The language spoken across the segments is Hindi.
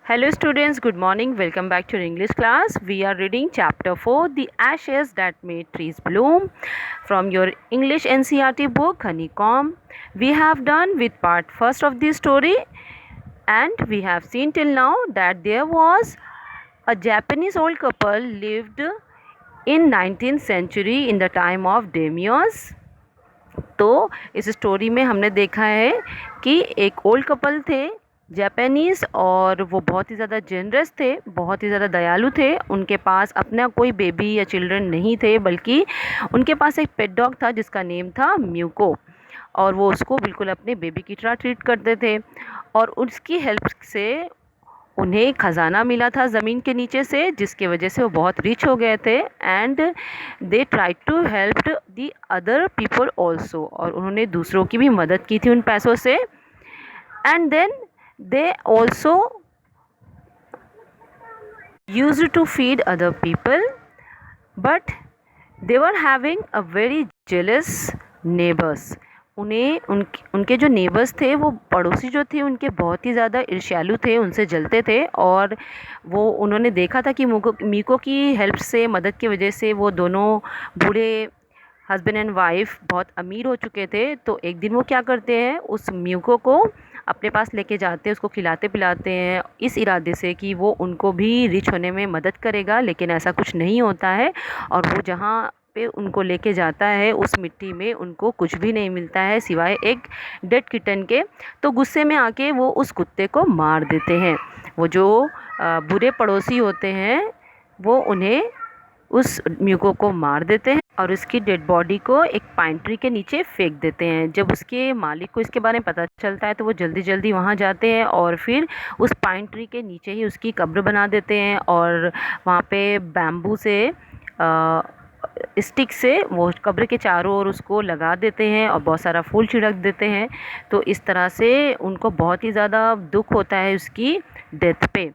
Hello students, good morning. Welcome back to your English class. We are reading chapter 4, The Ashes That Made Trees Bloom from your English NCERT book Honeycomb. We have done with part first of the story and we have seen till now that there was a Japanese old couple lived in 19th century in the time of daimyos. तो इस स्टोरी में हमने देखा है कि एक ओल्ड कपल थे जापानीज़ और वो बहुत ही ज़्यादा जेनरस थे, बहुत ही ज़्यादा दयालु थे। उनके पास अपना कोई बेबी या चिल्ड्रन नहीं थे, बल्कि उनके पास एक पेट डॉग था जिसका नेम था म्यूको, और वो उसको बिल्कुल अपने बेबी की तरह ट्रीट करते थे। और उसकी हेल्प से उन्हें खजाना मिला था ज़मीन के नीचे से, जिसके वजह से वो बहुत रिच हो गए थे। And they try to help the other people also, और उन्होंने दूसरों की भी मदद की थी उन पैसों से। And then they also used to feed other people, but they were having a very jealous neighbours. उनके जो नेबर्स थे, वो पड़ोसी जो थे उनके बहुत ही ज़्यादा ईर्ष्यालु थे, उनसे जलते थे। और वो उन्होंने देखा था कि मीको की हेल्प से, मदद की वजह से वो दोनों बूढ़े हस्बैंड एंड वाइफ बहुत अमीर हो चुके थे। तो एक दिन वो क्या करते हैं, उस म्यूको को अपने पास लेके जाते हैं, उसको खिलाते पिलाते हैं, इस इरादे से कि वो उनको भी रिच होने में मदद करेगा। लेकिन ऐसा कुछ नहीं होता है, और वो जहाँ पे उनको लेके जाता है उस मिट्टी में उनको कुछ भी नहीं मिलता है सिवाय एक डेड किटन के। तो गुस्से में आके वो उस कुत्ते को मार देते हैं। वो जो बुरे पड़ोसी होते हैं वो उन्हें, उस म्यूको को मार देते हैं और उसकी डेड बॉडी को एक पाइन ट्री के नीचे फेंक देते हैं। जब उसके मालिक को इसके बारे में पता चलता है तो वो जल्दी जल्दी वहाँ जाते हैं और फिर उस पाइन ट्री के नीचे ही उसकी कब्र बना देते हैं, और वहाँ पे बैम्बू से स्टिक से वो कब्र के चारों ओर उसको लगा देते हैं और बहुत सारा फूल छिड़क देते हैं। तो इस तरह से उनको बहुत ही ज़्यादा दुख होता है उसकी डेथ पे।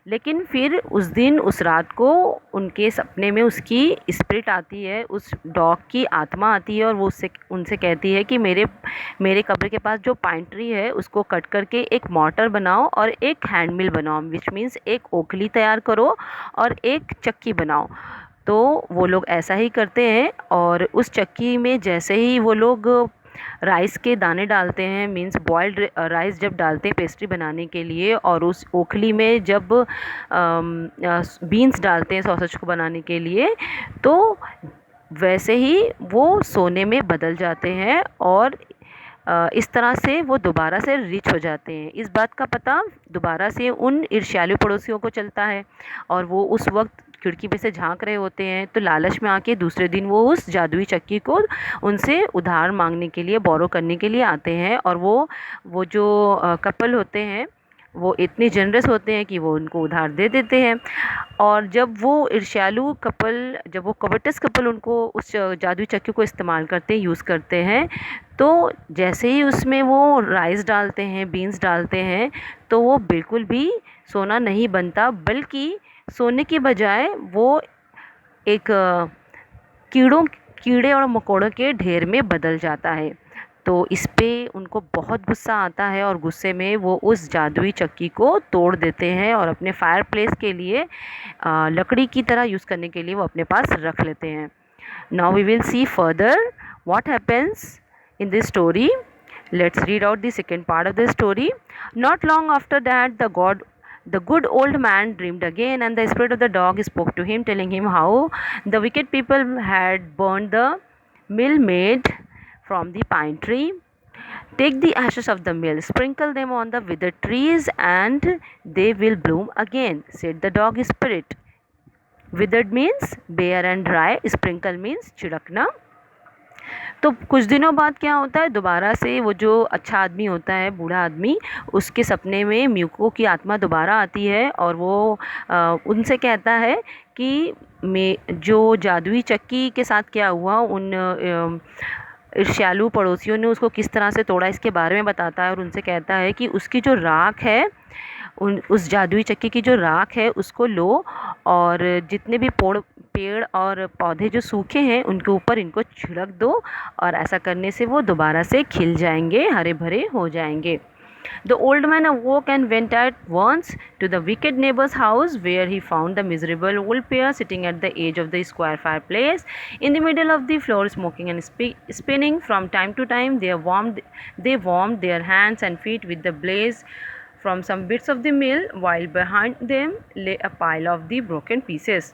लेकिन फिर उस दिन, उस रात को उनके सपने में उसकी स्पिरिट आती है, उस डॉग की आत्मा आती है, और वो उनसे कहती है कि मेरे कब्र के पास जो पाइन ट्री है उसको कट करके एक मॉर्टर बनाओ और एक हैंड मिल बनाओ, विच मीन्स एक ओखली तैयार करो और एक चक्की बनाओ। तो वो लोग ऐसा ही करते हैं, और उस चक्की में जैसे ही वो लोग राइस के दाने डालते हैं, मीन्स बॉइल्ड राइस जब डालते हैं पेस्ट्री बनाने के लिए, और उस ओखली में जब बीन्स डालते हैं सॉसेज को बनाने के लिए, तो वैसे ही वो सोने में बदल जाते हैं, और इस तरह से वो दोबारा से रिच हो जाते हैं। इस बात का पता दोबारा से उन ईर्ष्यालु पड़ोसियों को चलता है, और वो उस वक्त खिड़की पे से झांक रहे होते हैं। तो लालच में आके दूसरे दिन वो उस जादुई चक्की को उनसे उधार मांगने के लिए, बोरो करने के लिए आते हैं। और वो जो कपल होते हैं वो इतने जनरस होते हैं कि वो उनको उधार दे देते हैं। और जब वो ईर्ष्यालु कपल, जब वो कवटस कपल उनको उस जादुई चक्की को इस्तेमाल करते हैं, यूज़ करते हैं, तो जैसे ही उसमें वो राइस डालते हैं, बीन्स डालते हैं, तो वो बिल्कुल भी सोना नहीं बनता, बल्कि सोने के बजाय वो एक कीड़े और मकोड़ों के ढेर में बदल जाता है। तो इस पे उनको बहुत गुस्सा आता है, और गुस्से में वो उस जादुई चक्की को तोड़ देते हैं और अपने फायर प्लेस के लिए, लकड़ी की तरह यूज़ करने के लिए वो अपने पास रख लेते हैं। Now we will see further what happens in this story. Let's read out the second part of the story. Not long after that, the good old man dreamed again, and the spirit of the dog spoke to him, telling him how the wicked people had burned the mill made from the pine tree. Take the ashes of the mill, sprinkle them on the withered trees, and they will bloom again, said the dog spirit. Withered means bare and dry, sprinkle means छिड़कना। तो कुछ दिनों बाद क्या होता है, दोबारा से वो जो अच्छा आदमी होता है, बूढ़ा आदमी, उसके सपने में म्यूको की आत्मा दोबारा आती है, और वो उनसे कहता है कि मैं जो जादुई चक्की के साथ क्या हुआ, उन ईर्ष्यालु पड़ोसियों ने उसको किस तरह से तोड़ा, इसके बारे में बताता है। और उनसे कहता है कि उसकी जो राख है, उस जादुई चक्की की जो राख है उसको लो, और जितने भी पेड़ और पौधे जो सूखे हैं उनके ऊपर इनको छिड़क दो, और ऐसा करने से वो दोबारा से खिल जाएंगे, हरे भरे हो जाएंगे। The old man awoke and went at once to the wicked neighbor's house, where he found the miserable old pair sitting at the edge of the square fireplace, in the middle of the floor, smoking and spinning. From time to time, they warmed their hands and feet with the blaze from some bits of the mill, while behind them lay a pile of the broken pieces.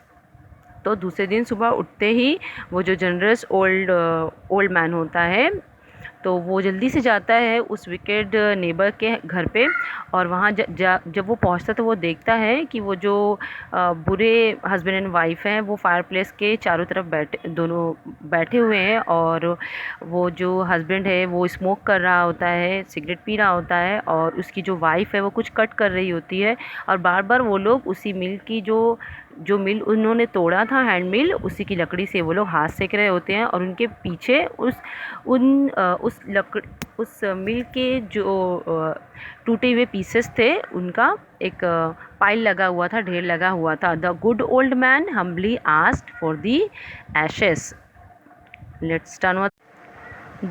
तो दूसरे दिन सुबह उठते ही वो जो जनरस ओल्ड मैन होता है, तो वो जल्दी से जाता है उस विकेड नेबर के घर पे, और वहाँ जब वो पहुँचता तो वो देखता है कि वो जो बुरे हस्बैंड एंड वाइफ हैं वो फायर प्लेस के चारों तरफ दोनों बैठे हुए हैं, और वो जो हस्बैंड है वो स्मोक कर रहा होता है, सिगरेट पी रहा होता है, और उसकी जो वाइफ है वो कुछ कट कर रही होती है, और बार बार वो लोग उसी मिल की जो मिल उन्होंने तोड़ा था, हैंड मिल, उसी की लकड़ी से वो लोग हाथ सेक रहे होते हैं, और उनके पीछे उस मिल के जो टूटे हुए पीसेस थे उनका एक पाइल लगा हुआ था, ढेर लगा हुआ था. The good old man humbly asked for the ashes. Let's turn with.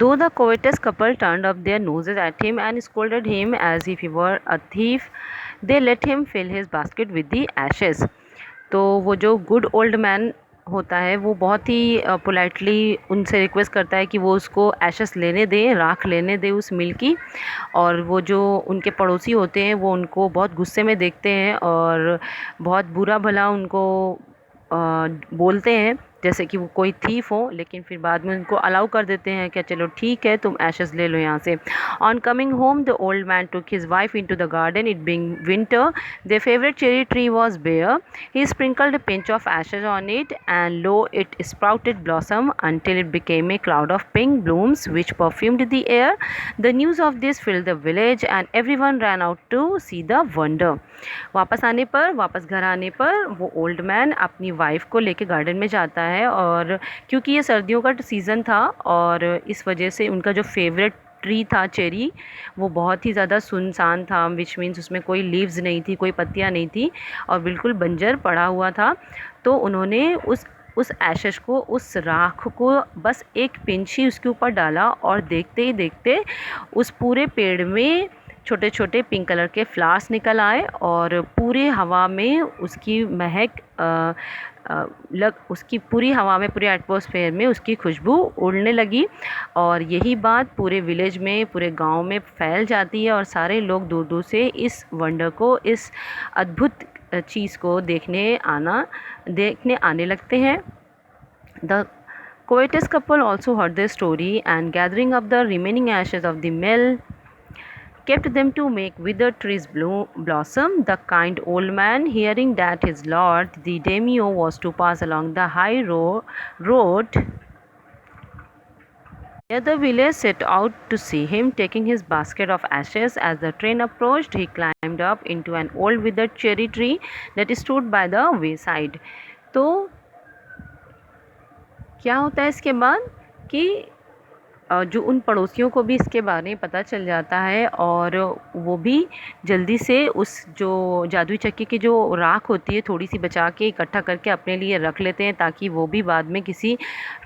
Though the covetous couple turned up their noses at him and scolded him as if he were a thief, they let him fill his basket with the ashes. तो वो जो गुड ओल्ड मैन होता है वो बहुत ही पोलाइटली उनसे रिक्वेस्ट करता है कि वो उसको एशेस लेने दें, राख लेने दें उस मिल की, और वो जो उनके पड़ोसी होते हैं वो उनको बहुत गुस्से में देखते हैं और बहुत बुरा भला उनको बोलते हैं, जैसे कि वो कोई थीफ हो, लेकिन फिर बाद में उनको अलाउ कर देते हैं कि चलो ठीक है तुम एशेस ले लो यहाँ से. On coming home the old man took his wife into the garden. It being winter, their favorite cherry tree was bare. He sprinkled a pinch of ashes on it, and lo, it sprouted blossom until it became a cloud of pink blooms which perfumed the air. The news of this filled the village, and everyone ran out to see the wonder. वापस घर आने पर वो ओल्ड मैन अपनी वाइफ को लेके गार्डन में जाता है, और क्योंकि ये सर्दियों का सीज़न था और इस वजह से उनका जो फेवरेट ट्री था चेरी, वो बहुत ही ज़्यादा सुनसान था, विच मीन्स उसमें कोई लीव्स नहीं थी, कोई पत्तियाँ नहीं थी, और बिल्कुल बंजर पड़ा हुआ था. तो उन्होंने उस एशेस को, उस राख को बस एक पिंच ही उसके ऊपर डाला, और देखते ही देखते उस पूरे पेड़ में छोटे छोटे पिंक कलर के फ्लावर्स निकल आए, और पूरे हवा में उसकी महक उसकी पूरी हवा में, पूरे एटमॉस्फेयर में उसकी खुशबू उड़ने लगी. और यही बात पूरे विलेज में, पूरे गांव में फैल जाती है, और सारे लोग दूर दूर से इस वंडर को, इस अद्भुत चीज़ को देखने आने लगते हैं. The covetous couple also heard the story, and gathering up the remaining ashes of the mill, kept them to make withered trees blossom. The kind old man, hearing that his lord, the daimyo, was to pass along the high road near the village, set out to see him, taking his basket of ashes. As the train approached, he climbed up into an old withered cherry tree that stood by the wayside. तो क्या होता है इसके बाद कि जो उन पड़ोसियों को भी इसके बारे में पता चल जाता है, और वो भी जल्दी से उस जो जादुई चक्की की जो राख होती है थोड़ी सी बचा के इकट्ठा करके अपने लिए रख लेते हैं, ताकि वो भी बाद में किसी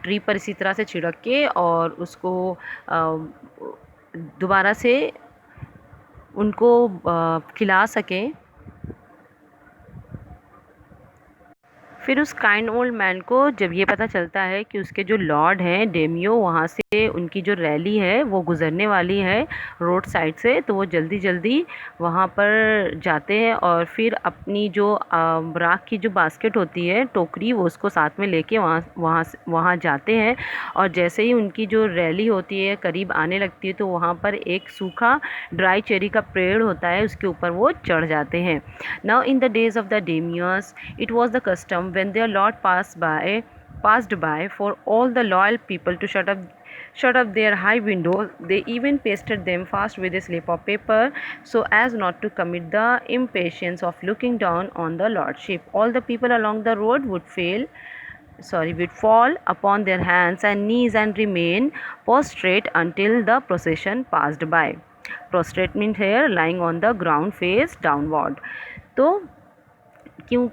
ट्री पर इसी तरह से छिड़क के और उसको दोबारा से उनको खिला सकें. फिर उस काइंड ओल्ड मैन को जब ये पता चलता है कि उसके जो लॉर्ड हैं डेमियो, वहाँ से उनकी जो रैली है वो गुज़रने वाली है रोड साइड से, तो वो जल्दी जल्दी वहाँ पर जाते हैं, और फिर अपनी जो राख की जो बास्केट होती है, टोकरी, वो उसको साथ में लेके वहाँ जाते हैं. और जैसे ही उनकी जो रैली होती है करीब आने लगती है, तो वहाँ पर एक सूखा ड्राई चेरी का पेड़ होता है, उसके ऊपर वो चढ़ जाते हैं. Now in the days of the daimyos, it was the custom when their lord passed by for all the loyal people to shut up their high windows. They even pasted them fast with a slip of paper so as not to commit the impatience of looking down on the lordship. All the people along the road would fall upon their hands and knees and remain prostrate until the procession passed by. Prostrate means here lying on the ground face downward. तो क्यों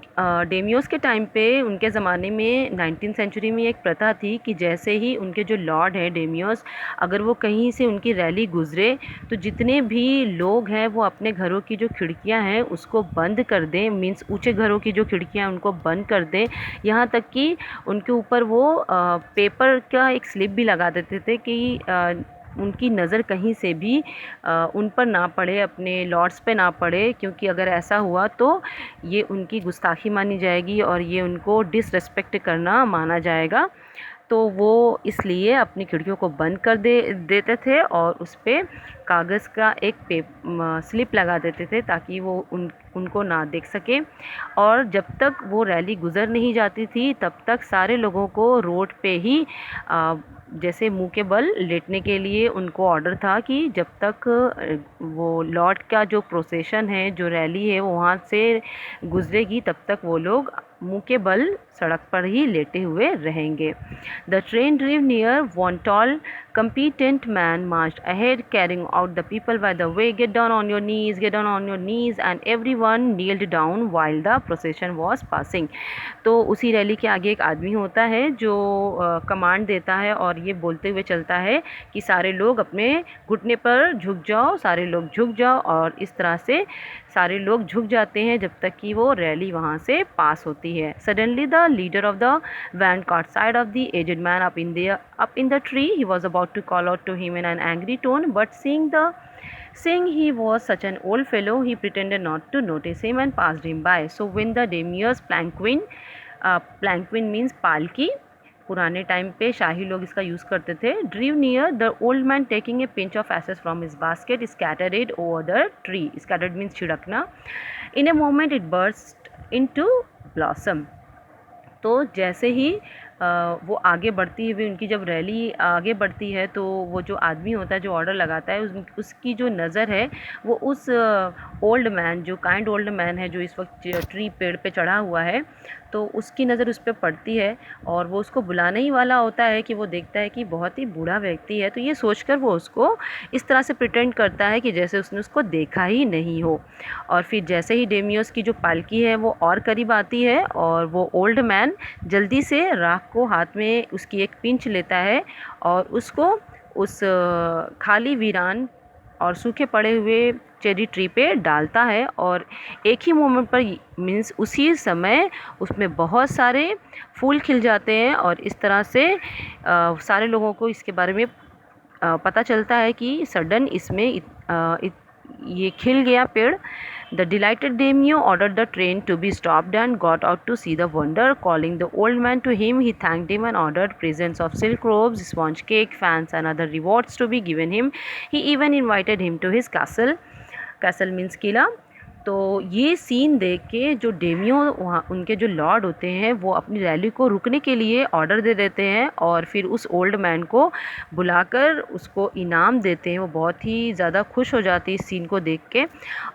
डेमियोस के टाइम पे उनके ज़माने में 19th सेंचुरी में एक प्रथा थी कि जैसे ही उनके जो लॉर्ड हैं डेमियोस, अगर वो कहीं से उनकी रैली गुजरे तो जितने भी लोग हैं वो अपने घरों की जो खिड़कियां हैं उसको बंद कर दें, मीन्स ऊंचे घरों की जो खिड़कियां हैं उनको बंद कर दें। यहाँ तक कि उनके ऊपर वो पेपर का एक स्लिप भी लगा देते थे कि उनकी नज़र कहीं से भी उन पर ना पड़े, अपने लॉर्ड्स पे ना पड़े, क्योंकि अगर ऐसा हुआ तो ये उनकी गुस्ताखी मानी जाएगी और ये उनको डिसरेस्पेक्ट करना माना जाएगा। तो वो इसलिए अपनी खिड़कियों को बंद कर देते थे और उस पर कागज़ का एक स्लिप लगा देते थे ताकि वो उनको ना देख सके। और जब तक वो रैली गुज़र नहीं जाती थी तब तक सारे लोगों को रोड पे ही जैसे मुंह के बल लेटने के लिए उनको ऑर्डर था कि जब तक वो लॉर्ड का जो प्रोसेशन है, जो रैली है, वो वहाँ से गुजरेगी तब तक वो लोग मुंह के बल सड़क पर ही लेटे हुए रहेंगे। The train drew near one tall, competent man marched ahead carrying out the people by the way, get down on your knees, get down on your knees, and everyone kneeled down while the procession was passing। तो उसी रैली के आगे एक आदमी होता है जो कमांड देता है और ये बोलते हुए चलता है कि सारे लोग अपने घुटने पर झुक जाओ, सारे लोग झुक जाओ, और इस तरह से सारे लोग झुक जाते हैं जब तक कि वो रैली वहाँ से पास होती है। Suddenly the leader of the van caught sight of the aged man up in the tree. He was about to call out to him in an angry tone, but seeing he was such an old fellow, he pretended not to notice him and passed him by. So when the daimyo's palanquin means palki, पुराने टाइम पे शाही लोग इसका यूज़ करते थे, drew near the old man taking a pinch of ashes from his basket, scattered it over the tree. Scattered means छिड़कना। In a moment it burst into blossom. तो जैसे ही वो आगे बढ़ती हुई, उनकी जब रैली आगे बढ़ती है तो वो जो आदमी होता है जो ऑर्डर लगाता है उसकी जो नज़र है वो उस ओल्ड मैन, जो काइंड ओल्ड मैन है जो इस वक्त ट्री पेड़ पे चढ़ा हुआ है, तो उसकी नज़र उस पर पड़ती है और वो उसको बुलाने ही वाला होता है कि वो देखता है कि बहुत ही बूढ़ा व्यक्ति है, तो ये सोचकर वो उसको इस तरह से प्रिटेंड करता है कि जैसे उसने उसको देखा ही नहीं हो। और फिर जैसे ही डेमियोस की जो पालकी है वो और करीब आती है और वो ओल्ड मैन जल्दी से राख को हाथ में उसकी एक पिंच लेता है और उसको उस खाली वीरान और सूखे पड़े हुए चेरी ट्री पे डालता है, और एक ही मोमेंट पर मीन्स उसी समय उसमें बहुत सारे फूल खिल जाते हैं और इस तरह से सारे लोगों को इसके बारे में पता चलता है कि सडन इसमें ये खिल गया पेड़। The delighted daimyo ordered the train to be stopped and got out to see the wonder. Calling the old man to him, he thanked him and ordered presents of silk robes, sponge cake, fans, and other rewards to be given him. He even invited him to his castle. Castle means किला। तो ये सीन देख के जो डेमियो वहाँ उनके जो लॉर्ड होते हैं वो अपनी रैली को रुकने के लिए ऑर्डर दे देते हैं और फिर उस ओल्ड मैन को बुलाकर उसको इनाम देते हैं। वो बहुत ही ज़्यादा खुश हो जाती है इस सीन को देख के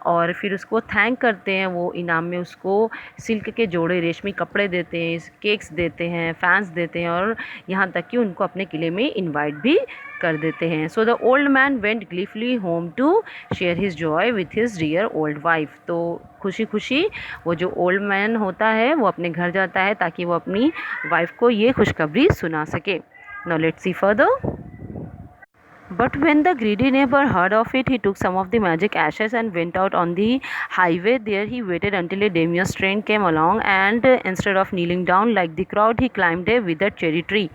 और फिर उसको थैंक करते हैं। वो इनाम में उसको सिल्क के जोड़े, रेशमी कपड़े देते हैं, केक्स देते हैं, फैंस देते हैं और यहाँ तक कि उनको अपने किले में इन्वाइट भी कर देते हैं। So the old man went gleefully home to share his joy with his dear old wife. तो खुशी खुशी वो जो ओल्ड मैन होता है वो अपने घर जाता है ताकि वो अपनी वाइफ को ये खुशखबरी सुना सके। Now let's see further. But when the greedy neighbor heard of it, he took some of the magic ashes and went out on the highway. There he waited until a daimyo's train came along, and instead of kneeling down like the crowd, he climbed a withered cherry tree.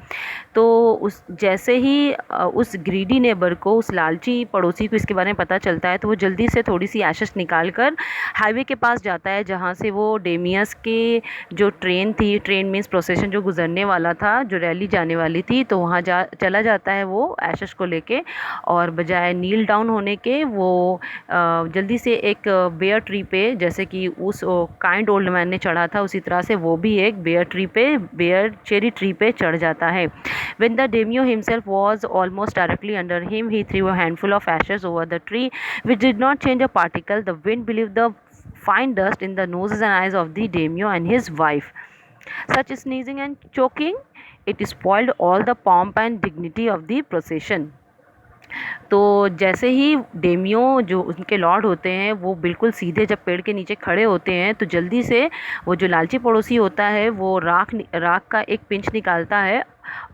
तो उस जैसे ही उस ग्रीडी नेबर को, उस लालची पड़ोसी को इसके बारे में पता चलता है तो वो जल्दी से थोड़ी सी एशेस निकाल कर हाईवे के पास जाता है जहाँ से वो डेमियस के जो ट्रेन थी, ट्रेन मीन्स प्रोसेशन जो गुजरने वाला था, जो रैली जाने वाली थी, तो वहाँ चला जाता है वो एशेस को लेके और बजाय नील डाउन होने के वो जल्दी से एक बेयर ट्री पे, जैसे कि उस काइंड ओल्ड मैन ने चढ़ा था उसी तरह से वो भी एक बेयर चेरी ट्री पे चढ़ जाता है। When the daimyo himself was almost directly under him, he threw a handful of ashes over the tree, which did not change a particle. The wind blew the fine dust in the noses and eyes of the daimyo and his wife. Such sneezing and choking, it spoiled all the pomp and dignity of the procession. तो जैसे ही डेमियो जो उनके लॉर्ड होते हैं वो बिल्कुल सीधे जब पेड़ के नीचे खड़े होते हैं तो जल्दी से वो जो लालची पड़ोसी होता है वो राख का एक पिंच निकालता है,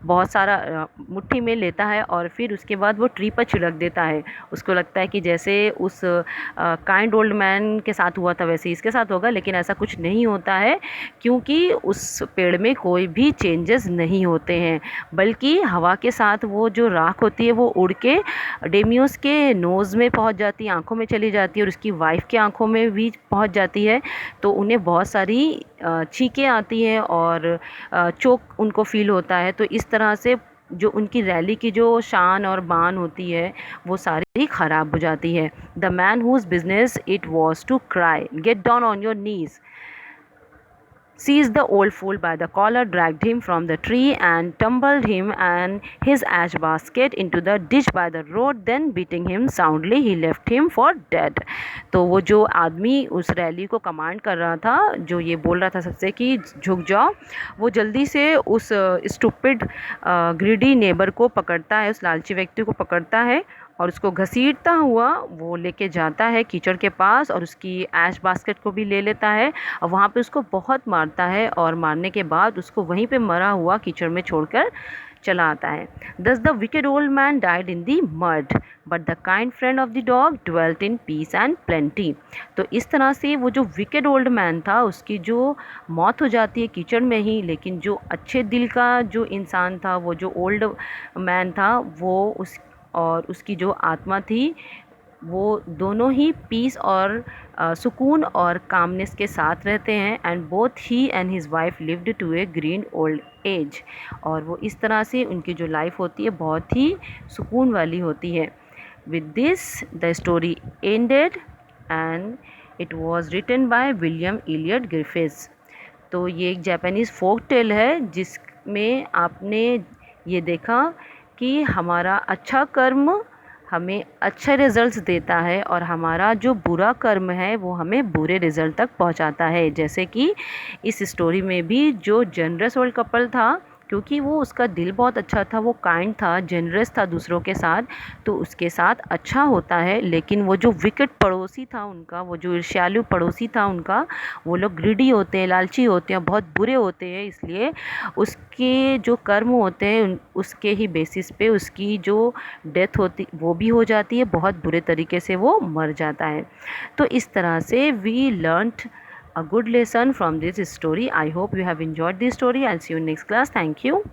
बहुत सारा मुट्ठी में लेता है और फिर उसके बाद वो ट्री पर छिड़क देता है। उसको लगता है कि जैसे उस काइंड ओल्ड मैन के साथ हुआ था वैसे इसके साथ होगा, लेकिन ऐसा कुछ नहीं होता है क्योंकि उस पेड़ में कोई भी चेंजेस नहीं होते हैं, बल्कि हवा के साथ वो जो राख होती है वो उड़ के डेमियोस के नोज़ में पहुंच जाती है, आँखों में चली जाती है और उसकी वाइफ़ की आँखों में भी पहुंच जाती है। तो उन्हें बहुत सारी छींकें आती हैं और चोक उनको फ़ील होता है। तो इस तरह से जो उनकी रैली की जो शान और बान होती है वो सारी ख़राब हो जाती है। The man whose business it was to cry, get down on your knees, seized the old fool by the collar, dragged him from the tree, and tumbled him and his ash basket into the ditch by the road. Then, beating him soundly, he left him for dead. तो वो जो आदमी उस रैली को कमांड कर रहा था, जो ये बोल रहा था सबसे कि झुक जाओ, वो जल्दी से उस स्टूपिड ग्रीडी नेबर को पकड़ता है, उस लालची व्यक्ति को पकड़ता है और उसको घसीटता हुआ वो लेके जाता है कीचड़ के पास और उसकी ऐश बास्केट को भी ले लेता है और वहाँ पे उसको बहुत मारता है और मारने के बाद उसको वहीं पे मरा हुआ कीचड़ में छोड़कर चला आता है। Thus the wicked old man died in the mud, but the kind friend of the dog dwelt in peace and plenty. तो इस तरह से वो जो विकेड ओल्ड मैन था उसकी जो मौत हो जाती है कीचड़ में ही, लेकिन जो अच्छे दिल का जो इंसान था, वो जो ओल्ड मैन था, वो और उसकी जो आत्मा थी वो दोनों ही पीस और सुकून और कामनेस के साथ रहते हैं। And both he and his wife lived to a green old age, और वो इस तरह से उनकी जो लाइफ होती है बहुत ही सुकून वाली होती है। With this the story ended and it was written by William Elliot Griffiths. तो ये एक जापानीज़ फोक टेल है जिसमें आपने ये देखा कि हमारा अच्छा कर्म हमें अच्छे रिज़ल्ट्स देता है और हमारा जो बुरा कर्म है वो हमें बुरे रिज़ल्ट तक पहुंचाता है। जैसे कि इस स्टोरी में भी जो जनरस ओल्ड कपल था, क्योंकि वो उसका दिल बहुत अच्छा था, वो काइंड था, जनरस था दूसरों के साथ, तो उसके साथ अच्छा होता है। लेकिन वो जो विकेट पड़ोसी था उनका, वो जो ईर्ष्यालु पड़ोसी था उनका, वो लोग ग्रीडी होते हैं, लालची होते हैं, बहुत बुरे होते हैं। इसलिए उसके जो कर्म होते हैं उसके ही बेसिस पे उसकी जो डेथ होती वो भी हो जाती है, बहुत बुरे तरीके से वो मर जाता है। तो इस तरह से we learned a good lesson from this story. I hope you have enjoyed this story. I'll see you in next class. Thank you.